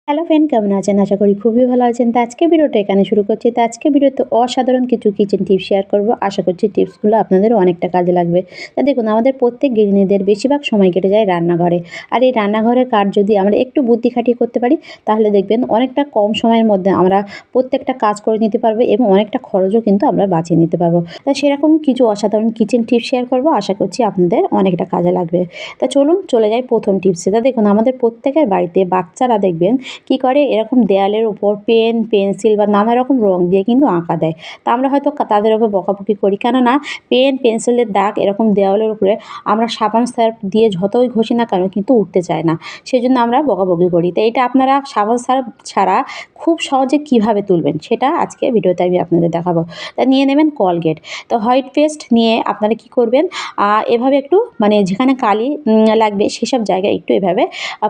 Hello friend, কেমন আছেন? আশা করি খুবই ভালো আছেন। তো আজকে ভিডিওটা এখানে শুরু করছি। তো আজকে ভিডিওতে অসাধারণ কিছু কিচেন টিপস শেয়ার করব। আশা করছি টিপসগুলো আপনাদেরও অনেকটা কাজে লাগবে। তা দেখুন, আমাদের প্রত্যেক গৃহিণীদের বেশিরভাগ সময় কেটে যায় রান্নাঘরে। আর এই রান্নাঘরের কাজ যদি আমরা একটু বুদ্ধি খাটিয়ে করতে পারি, তাহলে দেখবেন অনেকটা কম সময়ের মধ্যে আমরা প্রত্যেকটা কাজ করে নিতে পারবো এবং অনেকটা খরচও কিন্তু আমরা বাঁচিয়ে নিতে পারবো। তা সেরকম কিছু অসাধারণ কিচেন টিপস শেয়ার করব। আশা করছি আপনাদের অনেকটা কাজে লাগবে। তা চলুন চলে যাই প্রথম টিপসে। তা দেখুন, আমাদের প্রত্যেকের বাড়িতে বাচ্চারা দেখবেন কি করে, এরকম দেয়ালের উপর পেন, পেন্সিল বা নানা রকম রং দিয়ে কিন্তু আঁকা দেয়। তা আমরা হয়তো তাদের উপর বকাবকি করি, কেননা পেন, পেন্সিলের দাগ এরকম দেওয়ালের উপরে আমরা সাবান সার্ফ দিয়ে যতই ঘষি না কেন কিন্তু উঠতে চায় না। সেজন্য আমরা বকাবকি করি। তো এটা আপনারা সাবান সার্ফ ছাড়া খুব সহজে কিভাবে তুলবেন সেটা আজকে ভিডিওতে আমি আপনাদের দেখাবো। তা নিয়ে নেবেন কলগেট। তো হোয়াইট পেস্ট নিয়ে আপনারা কি করবেন, এভাবে একটু মানে যেখানে কালি লাগবে সেসব জায়গায় একটু এভাবে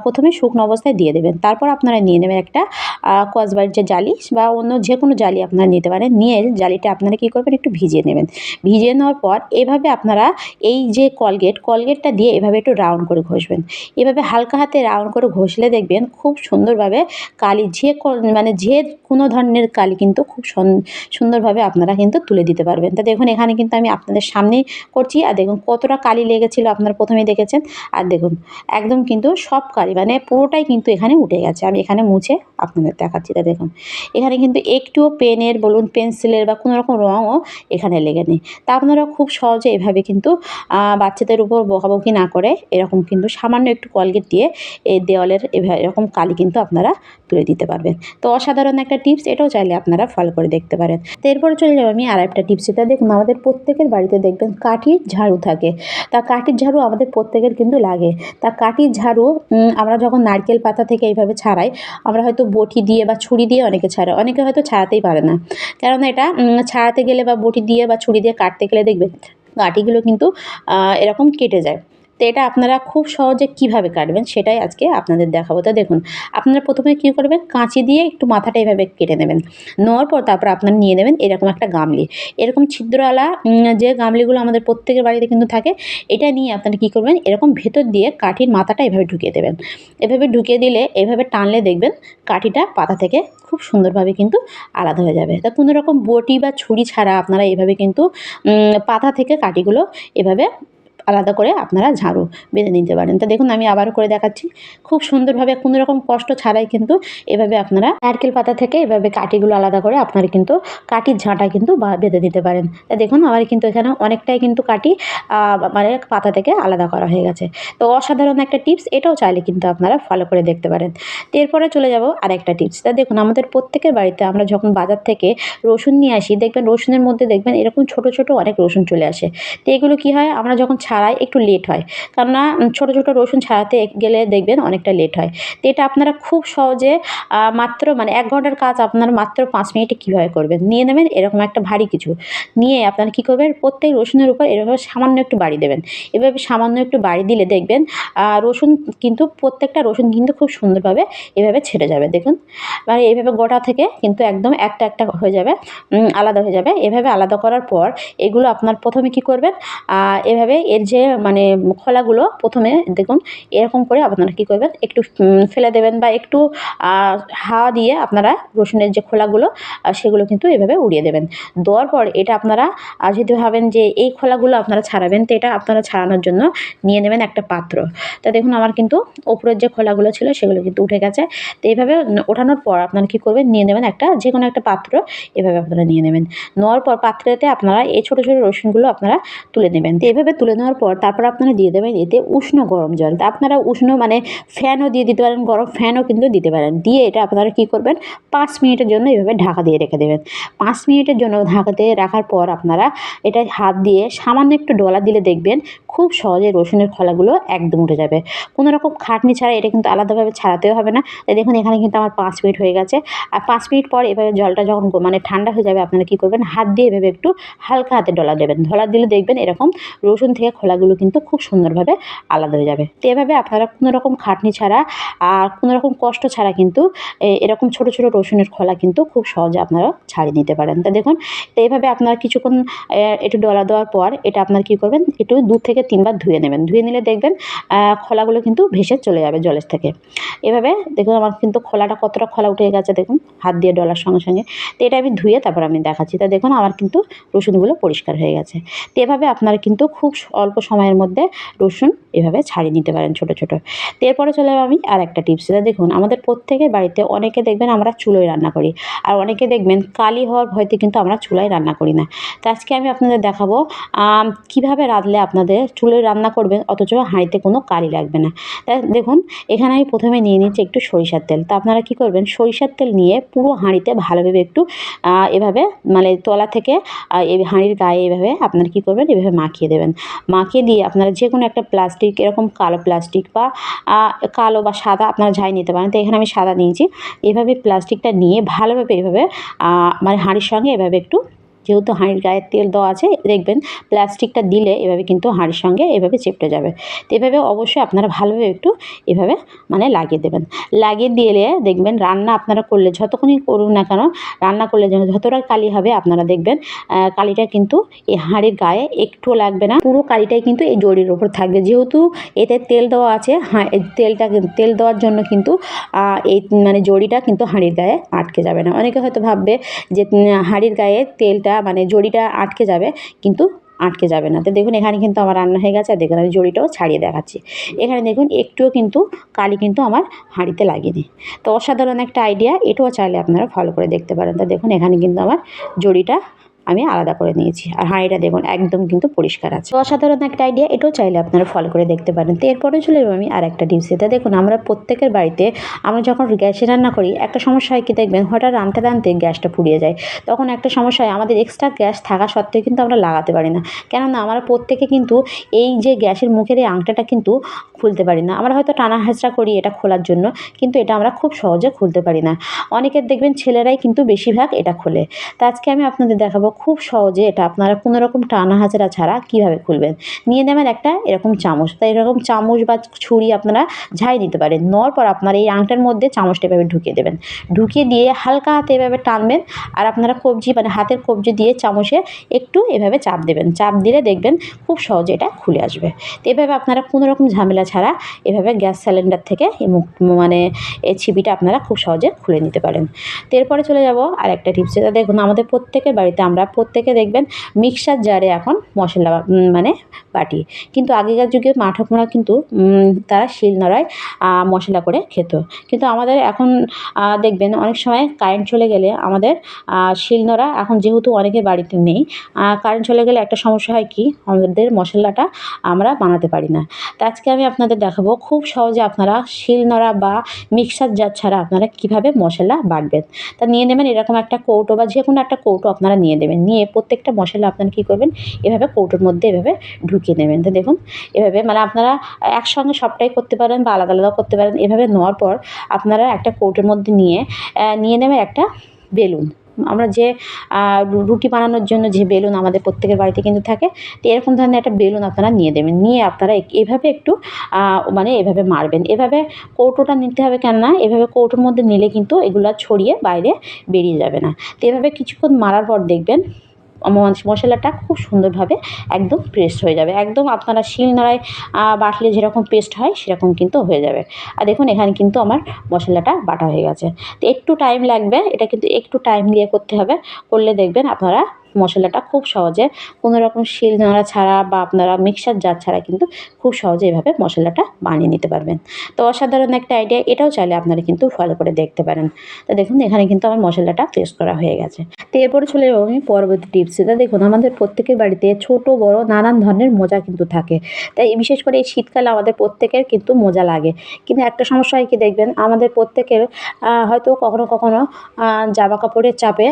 প্রথমে শুকনো অবস্থায় দিয়ে দেবেন। তারপর আপনারা নিয়ে নেবেন একটা স্কচব্রাইটের যে জালি বা অন্য যে কোনো জালি আপনারা নিতে পারেন। নিয়ে জালিটা আপনারা কী করবেন, একটু ভিজিয়ে নেবেন। ভিজিয়ে নেওয়ার পর এভাবে আপনারা এই যে কলগেটটা দিয়ে এভাবে একটু রাউন্ড করে ঘষবেন। এভাবে হালকা হাতে রাউন্ড করে ঘষলে দেখবেন খুব সুন্দরভাবে কালি মানে যে কোনো ধরনের কালি কিন্তু খুব সুন্দরভাবে আপনারা কিন্তু তুলে দিতে পারবেন। তা দেখুন, এখানে কিন্তু আমি আপনাদের সামনেই করছি। আর দেখুন কতটা কালি লেগেছিল, আপনারা প্রথমেই দেখেছেন। আর দেখুন একদম কিন্তু সব কালি মানে পুরোটাই কিন্তু এখানে উঠে গেছে। আমি এখানে মুছে আপনাদের দেখাচ্ছি। তা দেখুন, এখানে কিন্তু একটুও পেনের বলুন, পেন্সিলের বা কোনো রকম রঙও এখানে লেগে নেই। তা আপনারা খুব সহজে এভাবে কিন্তু বাচ্চাদের উপর বকাবকি না করে এরকম কিন্তু সামান্য একটু কলগেট দিয়ে এই দেওয়ালের এরকম কালি কিন্তু আপনারা তুলে দিতে পারবেন। তো অসাধারণ একটা টিপস, এটাও চাইলে আপনারা ফলো করে দেখতে পারেন। তো এরপরে চলে যাবো আমি আর একটা টিপস। এটা দেখুন, আমাদের প্রত্যেকের বাড়িতে দেখবেন কাঠির ঝাড়ু থাকে। তা কাঠির ঝাড়ু আমাদের প্রত্যেকের কিন্তু লাগে। তা কাঠির ঝাড়ু আমরা যখন নারকেল পাতা থেকে এইভাবে ছাড়াই, আমরা হয়তো বটি দিয়ে বা ছুরি দিয়ে অনেকে ছাড়ায়, অনেকে হয়তো ছাড়াতেই পারে না। কেননা এটা ছাড়াতে গেলে বা বটি দিয়ে বা ছুরি দিয়ে কাটতে গেলে দেখবেন কাঠিগুলো কিন্তু এরকম কেটে যায়। তো এটা আপনারা খুব সহজে কীভাবে কাটবেন সেটাই আজকে আপনাদের দেখাবো। তো দেখুন, আপনারা প্রথমে কী করবেন, কাঁচি দিয়ে একটু মাথাটা এভাবে কেটে নেবেন। নেওয়ার পর তারপর আপনারা নিয়ে নেবেন এরকম একটা গামলি। এরকম ছিদ্রওয়ালা যে গামলিগুলো আমাদের প্রত্যেকের বাড়িতে কিন্তু থাকে, এটা নিয়ে আপনারা কী করবেন, এরকম ভেতর দিয়ে কাঠির মাথাটা এভাবে ঢুকিয়ে দেবেন। এভাবে ঢুকিয়ে দিলে এভাবে টানলে দেখবেন কাঠিটা পাতা থেকে খুব সুন্দরভাবে কিন্তু আলাদা হয়ে যাবে। তা কোনো রকম বটি বা ছুরি ছাড়া আপনারা এভাবে কিন্তু পাতা থেকে কাঠিগুলো এভাবে আলাদা করে আপনারা ঝাড়ু বেঁধে নিতে পারেন। তো দেখুন, আমি আবারও করে দেখাচ্ছি। খুব সুন্দরভাবে কোনো রকম কষ্ট ছাড়াই কিন্তু এভাবে আপনারা নারকেল পাতা থেকে এভাবে কাঠিগুলো আলাদা করে আপনারা কিন্তু কাঠির ঝাঁটা কিন্তু বেঁধে দিতে পারেন। তা দেখুন, আমার কিন্তু এখানে অনেকটাই কিন্তু কাঠি মানে পাতা থেকে আলাদা করা হয়ে গেছে। তো অসাধারণ একটা টিপস, এটাও চাইলে কিন্তু আপনারা ফলো করে দেখতে পারেন। তো এরপরে চলে যাব আরেকটা টিপস। তা দেখুন, আমাদের প্রত্যেকের বাড়িতে আমরা যখন বাজার থেকে রসুন নিয়ে আসি, দেখবেন রসুনের মধ্যে দেখবেন এরকম ছোট ছোট অনেক রসুন চলে আসে। তো এগুলো কী হয়, আমরা যখন ছাড়াই একটু লেট হয়, কেননা ছোট ছোট রসুন ছাড়াতে গেলে দেখবেন অনেকটা লেট হয়। তো এটা আপনারা খুব সহজে মাত্র মানে 1 ঘন্টার কাজ আপনারা মাত্র 5 মিনিটে কীভাবে করবেন, নিয়ে নেবেন এরকম একটা ভারী কিছু। নিয়ে আপনারা কী করবেন, প্রত্যেক রসুনের উপর এভাবে সামান্য একটু বাড়ি দেবেন। এভাবে সামান্য একটু বাড়ি দিলে দেখবেন রসুন কিন্তু প্রত্যেকটা রসুন কিন্তু খুব সুন্দরভাবে এভাবে ছেড়ে যাবে। দেখুন, মানে এইভাবে গোটা থেকে কিন্তু একদম একটা একটা হয়ে যাবে, আলাদা হয়ে যাবে। এভাবে আলাদা করার পর এগুলো আপনার প্রথমে কী করবেন, এভাবে এর যে মানে খোলাগুলো প্রথমে দেখুন এরকম করে আপনারা কী করবেন, একটু ফেলে দেবেন বা একটু হাওয়া দিয়ে আপনারা রসুনের যে খোলাগুলো সেগুলো কিন্তু এভাবে উড়িয়ে দেবেন। দেওয়ার পর এটা আপনারা যদি ভাবেন যে এই খোলাগুলো আপনারা ছাড়াবেন, তো এটা আপনারা ছাড়ানোর জন্য নিয়ে নেবেন একটা পাত্র। তা দেখুন, আমার কিন্তু ওপরের যে খোলাগুলো ছিল সেগুলো কিন্তু উঠে গেছে। তো এইভাবে ওঠানোর পর আপনারা কী করবেন, নিয়ে নেবেন একটা যে কোনো একটা পাত্র, এভাবে আপনারা নিয়ে নেবেন। নেওয়ার পর পাত্রেতে আপনারা এই ছোটো ছোটো রসুনগুলো আপনারা তুলে নেবেন। তো এভাবে তুলে নেওয়ার পর তারপর আপনারা দিয়ে দেবেন এতে উষ্ণ গরম জল। তা আপনারা উষ্ণ মানে ফ্যানও দিয়ে দিতে পারেন, গরম ফ্যানও কিন্তু দিতে পারেন। দিয়ে এটা আপনারা কী করবেন, 5 মিনিটের জন্য এভাবে ঢাকা দিয়ে রেখে দেবেন। 5 মিনিটের জন্য ঢাকা দিয়ে রাখার পর আপনারা এটা হাত দিয়ে সামান্য একটু ডলা দিলে দেখবেন খুব সহজে রসুনের খোলাগুলো একদম উঠে যাবে। কোনো রকম খাটনি ছাড়া এটা কিন্তু আলাদাভাবে ছাড়াতেও হবে না। তাই দেখুন, এখানে কিন্তু আমার 5 মিনিট হয়ে গেছে। আর 5 মিনিট পর এভাবে জলটা যখন মানে ঠান্ডা হয়ে যাবে, আপনারা কী করবেন, হাত দিয়ে এভাবে একটু হালকা হাতে ডলা দেবেন। ডলা দিলে দেখবেন এরকম রসুন থেকে খোলাগুলো কিন্তু খুব সুন্দরভাবে আলাদা হয়ে যাবে। তো এভাবে আপনারা কোনো রকম খাটনি ছাড়া আর কোনো রকম কষ্ট ছাড়া কিন্তু এরকম ছোট ছোট রসুনের খোলা কিন্তু খুব সহজে আপনারা ছাড়িয়ে নিতে পারেন। তো দেখুন, তো এইভাবে আপনারা কিছুক্ষণ একটু ডলা দেওয়ার পর এটা আপনারা কী করবেন, একটু 2 থেকে 3 বার ধুয়ে নেবেন। ধুয়ে নিলে দেখবেন খোলাগুলো কিন্তু ভেসে চলে যাবে জলের থেকে। এভাবে দেখুন আমার কিন্তু খোলাটা কতটা খোলা উঠে গেছে দেখুন, হাত দিয়ে ডলার সঙ্গে সঙ্গে। তো এটা আমি ধুয়ে তারপর আমি দেখাচ্ছি। তা দেখুন আমার কিন্তু রসুনগুলো পরিষ্কার হয়ে গেছে। তো এভাবে আপনারা কিন্তু খুব অল্প সময়ের মধ্যে রসুন এভাবে ছাড়িয়ে নিতে পারেন ছোট ছোট। তো এরপরে চলে যাবো আমি আর একটা টিপস। এটা দেখুন, আমাদের প্রত্যেকের বাড়িতে অনেকে দেখবেন আমরা চুলোয় রান্না করি, আর অনেকে দেখবেন কালি হওয়ার ভয়তে কিন্তু আমরা চুলায় রান্না করি না। তো আজকে আমি আপনাদের দেখাবো কীভাবে রাঁধলে আপনাদের চুলোয় রান্না করবেন অথচ হাঁড়িতে কোনো কালি লাগবে না। তা দেখুন, এখানে আমি প্রথমে নিয়ে নিচ্ছি একটু সরিষার তেল। তা আপনারা কী করবেন, সরিষার তেল নিয়ে পুরো হাঁড়িতে ভালোভাবে একটু এভাবে মানে তলা থেকে এই হাঁড়ির গায়ে এভাবে আপনারা কী করবেন, এভাবে মাখিয়ে দেবেন। মাখিয়ে দিয়ে আপনারা যে কোনো একটা প্লাস্টিক, এরকম কালো প্লাস্টিক বা কালো বা সাদা আপনারা যাই নিতে পারেন। তো এখানে আমি সাদা নিয়েছি। এভাবে প্লাস্টিকটা নিয়ে ভালোভাবে এভাবে মানে হাঁড়ির সঙ্গে এভাবে একটু, যেহেতু হাঁড়ির গায়ে তেল দেওয়া আছে, দেখবেন প্লাস্টিকটা দিলে এভাবে কিন্তু হাঁড়ির সঙ্গে এভাবে চেপটে যাবে। তো এভাবে অবশ্যই আপনারা ভালোভাবে একটু এভাবে মানে লাগিয়ে দেবেন। লাগিয়ে দিলে দেখবেন রান্না আপনারা করলে যতক্ষণই করুন না কেন, রান্না করলে যতটা কালি হবে আপনারা দেখবেন কালিটা কিন্তু এই হাঁড়ির গায়ে একটুও লাগবে না, পুরো কালিটাই কিন্তু এই জড়ির ওপর থাকবে। যেহেতু এতে তেল দেওয়া আছে, তেল দেওয়ার জন্য কিন্তু এই মানে জড়িটা কিন্তু হাঁড়ির গায়ে আটকে যাবে না। অনেকে হয়তো ভাববে যে হাঁড়ির গায়ে তেলটা মানে জড়িটা আটকে যাবে, কিন্তু আটকে যাবে না। তো দেখুন এখানে কিন্তু আমার রান্না হয়ে গেছে। আর দেখুন আমি জড়িটাও ছাড়িয়ে দেখাচ্ছি। এখানে দেখুন একটুও কিন্তু কালি কিন্তু আমার হাঁড়িতে লাগেনি। তো অসাধারণ একটা আইডিয়া, এটাও চাইলে আপনারা ফলো করে দেখতে পারেন। তো দেখুন এখানে কিন্তু আমার জড়িটা আমি আলাদা করে নিয়েছি, আর হাঁড়িটা দেখুন একদম কিন্তু পরিষ্কার আছে। অসাধারণ একটা আইডিয়া, এটাও চাইলে আপনারা ফলো করে দেখতে পারেন। তো এরপরে চলে যাবো আমি আর একটা টিপস। এটা দেখুন, আমরা প্রত্যেকের বাড়িতে আমরা যখন গ্যাসে রান্না করি একটা সমস্যা হয় কি দেখবেন, হঠাৎ রাঁধতে রাঁধতে গ্যাসটা ফুরিয়ে যায়। তখন একটা সমস্যা হয়, আমাদের এক্সট্রা গ্যাস থাকা সত্ত্বেও কিন্তু আমরা লাগাতে পারি না। কেননা আমরা প্রত্যেকে কিন্তু এই যে গ্যাসের মুখের এই আংটাটা কিন্তু খুলতে পারি না। আমরা হয়তো টানা হেঁচড়া করি এটা খোলার জন্য, কিন্তু এটা আমরা খুব সহজে খুলতে পারি না। অনেকের দেখবেন ছেলেরাই কিন্তু বেশিরভাগ এটা খোলে। তো আজকে আমি আপনাদের দেখাবো খুব সহজে এটা আপনারা কোনো রকম টানা হাঁচড়া ছাড়া কীভাবে খুলবেন। নিয়ে নেবেন একটা এরকম চামচ। তাই এরকম চামচ বা ছুরি আপনারা ঝাই দিতে পারেন। নেওয়ার পর আপনারা এই আংটার মধ্যে চামচটা এভাবে ঢুকিয়ে দেবেন। ঢুকিয়ে দিয়ে হালকা হাতে এভাবে টানবেন, আর আপনারা কবজি মানে হাতের কবজি দিয়ে চামচে একটু এভাবে চাপ দেবেন। চাপ দিলে দেখবেন খুব সহজে এটা খুলে আসবে। তো এভাবে আপনারা কোনো রকম ঝামেলা ছাড়া এভাবে গ্যাস সিলিন্ডার থেকে এই মানে এই ছিপিটা আপনারা খুব সহজে খুলে নিতে পারেন। তো এরপরে চলে যাব আর একটা টিপস। এটা দেখুন, আমাদের প্রত্যেকের বাড়িতে আমরা প্রত্যেকে দেখবেন মিক্সার জারে এখন মশলা মানে বাটি, কিন্তু আগেকার যুগে মা ঠাকুমারা কিন্তু তারা শিলনোড়ায় মশলা করে খেত। কিন্তু আমাদের এখন দেখবেন অনেক সময় কারেন্ট চলে গেলে আমাদের শিলনোড়া এখন যেহেতু অনেকের বাড়িতে নেই, কারেন্ট চলে গেলে একটা সমস্যা হয় কি, আমাদের মশলাটা আমরা বানাতে পারি না। তো আজকে আমি আপনাদের দেখাবো খুব সহজে আপনারা শিলনোড়া বা মিক্সার জার ছাড়া আপনারা কীভাবে মশলা বাটবেন। তা নিয়ে নেবেন এরকম একটা কৌটো বা যে কোনো একটা কৌটো আপনারা নিয়ে দেবেন। নিয়ে প্রত্যেকটা মশলা আপনারা কী করবেন, এভাবে কৌটোর মধ্যে এভাবে ঢুকিয়ে নেবেন। তো দেখুন এভাবে মানে আপনারা একসঙ্গে সবটাই করতে পারেন বা আলাদা আলাদাও করতে পারেন। এভাবে নেওয়ার পর আপনারা একটা কৌটোর মধ্যে নিয়ে নেবেন একটা বেলুন। আমরা যে রুটি বানানোর জন্য যে বেলুন আমাদের প্রত্যেকের বাড়িতে কিন্তু থাকে, তো এরকম ধরনের একটা বেলুন আপনারা নিয়ে দেবেন। নিয়ে আপনারা এভাবে একটু মানে এভাবে মারবেন। এভাবে কৌটোটা নিতে হবে, কেননা এভাবে কৌটোর মধ্যে নিলে কিন্তু এগুলো ছড়িয়ে বাইরে বেরিয়ে যাবে না। তো এভাবে কিছুক্ষণ মারার পর দেখবেন মশলাটা খুব সুন্দরভাবে একদম পেস্ট হয়ে যাবে। একদম আপনারা শিলনোড়ায় বাটলে যেরকম পেস্ট হয় সেরকম কিন্তু হয়ে যাবে। আর দেখুন এখানে কিন্তু আমার মশলাটা বাটা হয়ে গেছে। তো একটু টাইম লাগবে, এটা কিন্তু একটু টাইম দিয়ে করতে হবে। করলে দেখবেন আপনারা মশলাটা খুব সহজে কোনো রকম শিলনোড়া ছাড়া বা আপনারা মিক্সার জার ছাড়া কিন্তু খুব সহজে এভাবে মশলাটা বানিয়ে নিতে পারবেন। তো অসাধারণ একটা আইডিয়া, এটাও চাইলে আপনারা কিন্তু ফলো করে দেখতে পারেন। তো দেখুন এখানে কিন্তু আমার মশলাটা পেস্ট করা হয়ে গেছে। তো এরপরে চলে যাবো আমি পরবর্তী টিপস। এটা দেখুন, আমাদের প্রত্যেকের বাড়িতে ছোট বড় নানান ধরনের মোজা কিন্তু থাকে। তাই বিশেষ করে এই শীতকালে আমাদের প্রত্যেকের কিন্তু মোজা লাগে। কিন্তু একটা সমস্যা হয় কি দেখবেন, আমাদের প্রত্যেকের হয়তো কখনো কখনো জামা কাপড়ের চাপে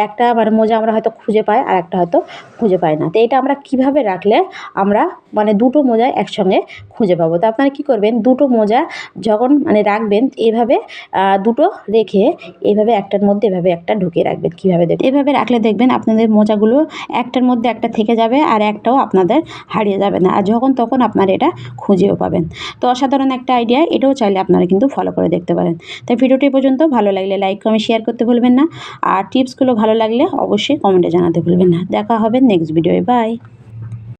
একটা মানে মোজা আমরা হয়তো খুঁজে পাই আর একটা হয়তো খুঁজে পাই না। তো এটা আমরা কিভাবে রাখলে আমরা মানে দুটো মোজা একসঙ্গে খুঁজে পাবো। তো আপনারা কী করবেন, দুটো মোজা যখন মানে রাখবেন এভাবে দুটো রেখে এভাবে একটার মধ্যে এভাবে একটা ঢুকিয়ে রাখবেন। কীভাবে দেখবেন, এভাবে রাখলে দেখবেন আপনাদের মোজাগুলো একটার মধ্যে একটা থেকে যাবে আর একটাও আপনাদের হারিয়ে যাবে না, আর যখন তখন আপনারা এটা খুঁজেও পাবেন। তো অসাধারণ একটা আইডিয়া, এটাও চাইলে আপনারা কিন্তু ফলো করে দেখতে পারেন। তাই ভিডিওটি পর্যন্ত ভালো লাগলে লাইক কমেন্ট শেয়ার করতে ভুলবেন না, আর টিপসগুলো ভালো লাগলে অবশ্যই কমেন্টে জানাতে ভুলবেন না। দেখা হবে নেক্সট ভিডিওয়ে। বাই।